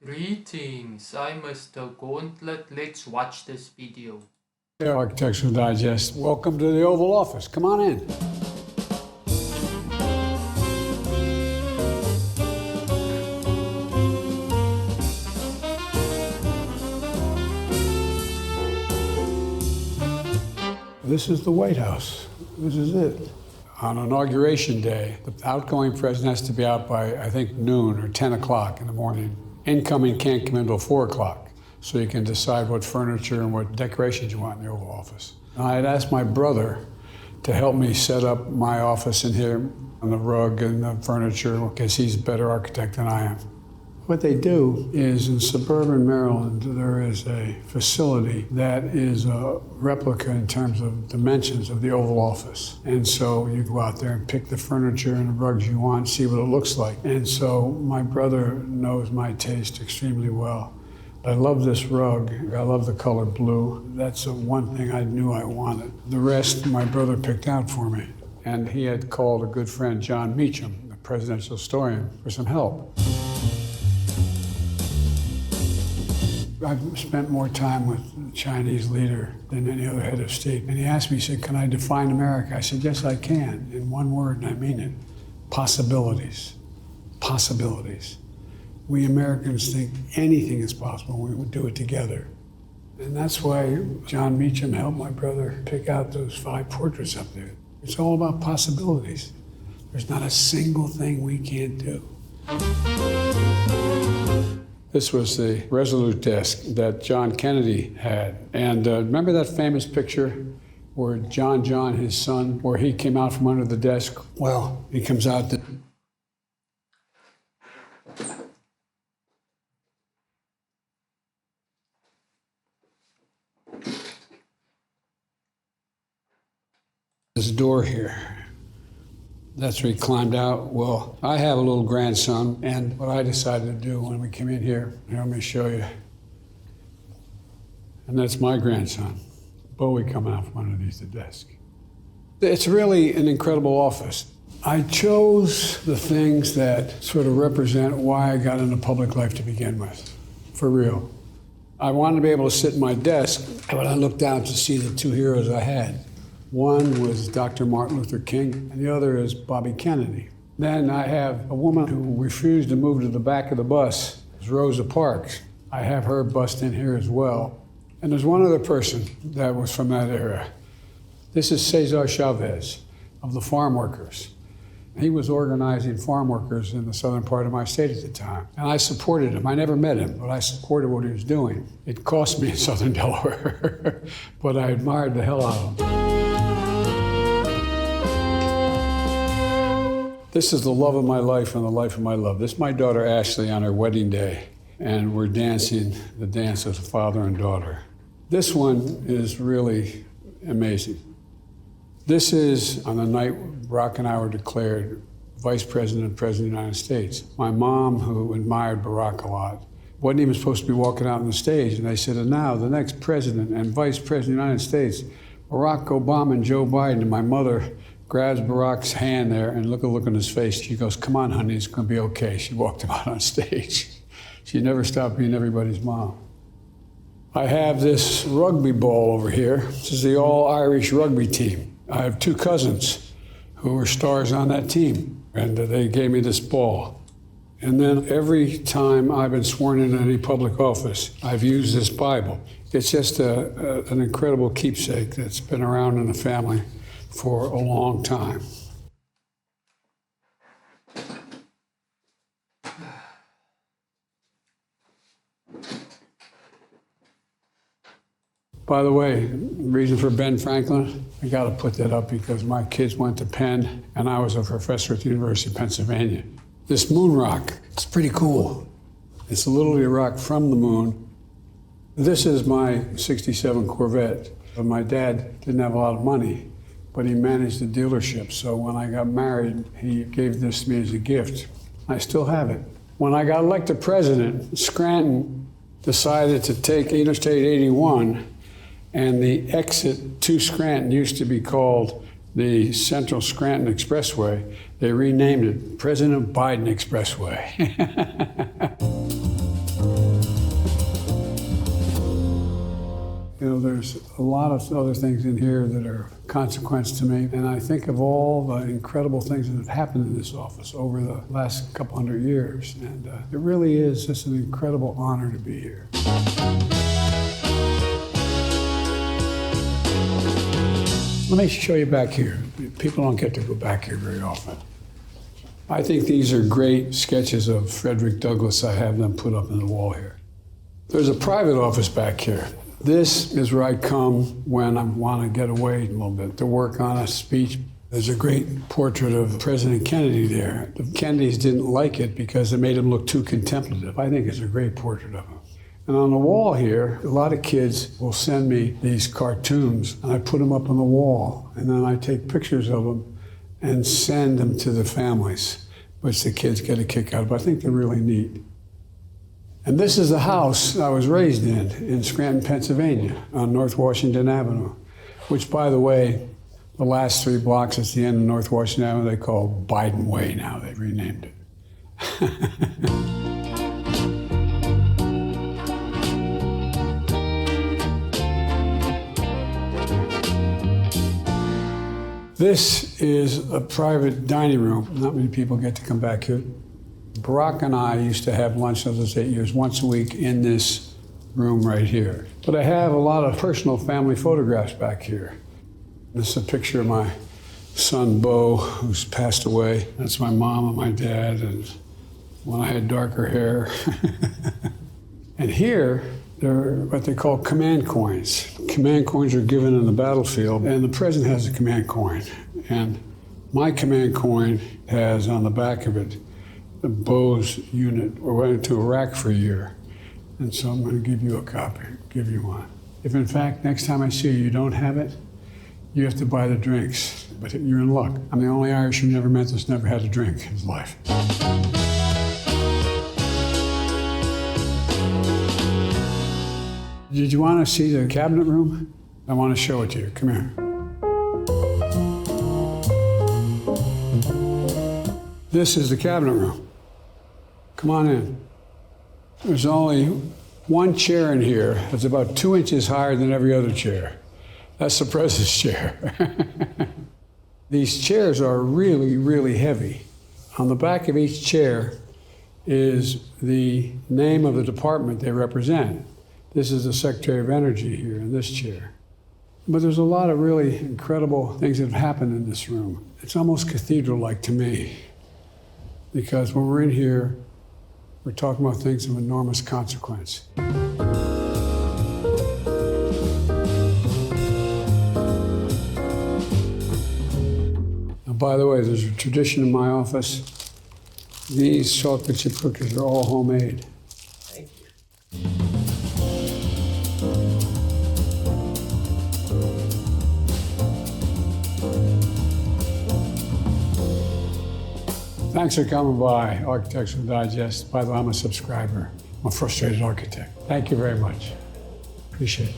Greetings, I'm Mr. Gauntlet. Let's watch this video. Architectural Digest. Welcome to the Oval Office. Come on in. This is the White House. This is it. On Inauguration Day, the outgoing president has to be out by, I think, noon or 10 o'clock in the morning. Incoming can't come in until 4 o'clock, so you can decide what furniture and what decorations you want in the Oval Office. I had asked my brother to help me set up my office in here, on the rug and the furniture, because he's a better architect than I am. What they do is in suburban Maryland, there is a facility that is a replica in terms of dimensions of the Oval Office. And so you go out there and pick the furniture and the rugs you want, see what it looks like. And so my brother knows my taste extremely well. I love this rug. I love the color blue. That's the one thing I knew I wanted. The rest, my brother picked out for me. And he had called a good friend, John Meacham, the presidential historian, for some help. I've spent more time with the Chinese leader than any other head of state. And he asked me, he said, can I define America? I said, yes, I can, in one word, and I mean it. Possibilities. Possibilities. We Americans think anything is possible. We would do it together. And that's why John Meacham helped my brother pick out those 5 portraits up there. It's all about possibilities. There's not a single thing we can't do. This was the Resolute desk that John Kennedy had. And remember that famous picture where John, his son, where he came out from under the desk? Well, he comes out. This door here. That's where he climbed out. Well, I have a little grandson, and what I decided to do when we came in here, let me show you. And that's my grandson, Bowie, coming out from underneath the desk. It's really an incredible office. I chose the things that sort of represent why I got into public life to begin with, for real. I wanted to be able to sit at my desk, and when I looked down to see the 2 heroes I had. One was Dr. Martin Luther King, and the other is Bobby Kennedy. Then I have a woman who refused to move to the back of the bus. It's Rosa Parks. I have her bust in here as well. And there's one other person that was from that era. This is Cesar Chavez of the farm workers. He was organizing farm workers in the southern part of my state at the time. And I supported him. I never met him, but I supported what he was doing. It cost me in southern Delaware, but I admired the hell out of him. This is the love of my life and the life of my love. This is my daughter Ashley on her wedding day, and we're dancing the dance of the father and daughter. This one is really amazing. This is on the night Barack and I were declared Vice President and President of the United States. My mom, who admired Barack a lot, wasn't even supposed to be walking out on the stage, and they said, and now the next President and Vice President of the United States, Barack Obama and Joe Biden. And my mother grabs Barack's hand there and look on his face. She goes, come on, honey, it's gonna be okay. She walked him out on stage. She never stopped being everybody's mom. I have this rugby ball over here. This is the all-Irish rugby team. I have 2 cousins who were stars on that team, and they gave me this ball. And then every time I've been sworn into any public office, I've used this Bible. It's just an incredible keepsake that's been around in the family for a long time. By the way, reason for Ben Franklin, I got to put that up because my kids went to Penn and I was a professor at the University of Pennsylvania. This moon rock, it's pretty cool. It's literally a rock from the moon. This is my 67 Corvette. My dad didn't have a lot of money, but he managed the dealership. So when I got married, he gave this to me as a gift. I still have it. When I got elected president, Scranton decided to take Interstate 81, and the exit to Scranton used to be called the Central Scranton Expressway. They renamed it President Biden Expressway. You know, there's a lot of other things in here that are consequence to me, and I think of all the incredible things that have happened in this office over the last couple hundred years, and it really is just an incredible honor to be here. Let me show you back here. People don't get to go back here very often. I think these are great sketches of Frederick Douglass. I have them put up on the wall here. There's a private office back here. This is where I come when I want to get away a little bit, to work on a speech. There's a great portrait of President Kennedy there. The Kennedys didn't like it because it made him look too contemplative. I think it's a great portrait of him. And on the wall here, a lot of kids will send me these cartoons, and I put them up on the wall, and then I take pictures of them and send them to the families, which the kids get a kick out of. I think they're really neat. And this is the house I was raised in Scranton, Pennsylvania, on North Washington Avenue, which, by the way, the last 3 blocks at the end of North Washington Avenue, they call Biden Way now. They've renamed it. This is a private dining room. Not many people get to come back here. Barack and I used to have lunch of those 8 years, once a week in this room right here. But I have a lot of personal family photographs back here. This is a picture of my son, Bo, who's passed away. That's my mom and my dad, and when I had darker hair. And here, they're what they call command coins. Command coins are given in the battlefield, and the president has a command coin. And my command coin has on the back of it the Bo's unit. We went to Iraq for a year, and so I'm going to give you a copy, give you one. If in fact next time I see you don't have it, you have to buy the drinks, but you're in luck. I'm the only Irishman who never met that's never had a drink in his life. Did you want to see the cabinet room? I want to show it to you. Come here. This is the cabinet room. Come on in. There's only one chair in here that's about 2 inches higher than every other chair. That's the president's chair. These chairs are really, really heavy. On the back of each chair is the name of the department they represent. This is the Secretary of Energy here in this chair. But there's a lot of really incredible things that have happened in this room. It's almost cathedral-like to me, because when we're in here, we're talking about things of enormous consequence. And by the way, there's a tradition in my office. These chocolate chip cookies are all homemade. Thank you. Thanks for coming by, Architectural Digest. By the way, I'm a subscriber. I'm a frustrated architect. Thank you very much. Appreciate it.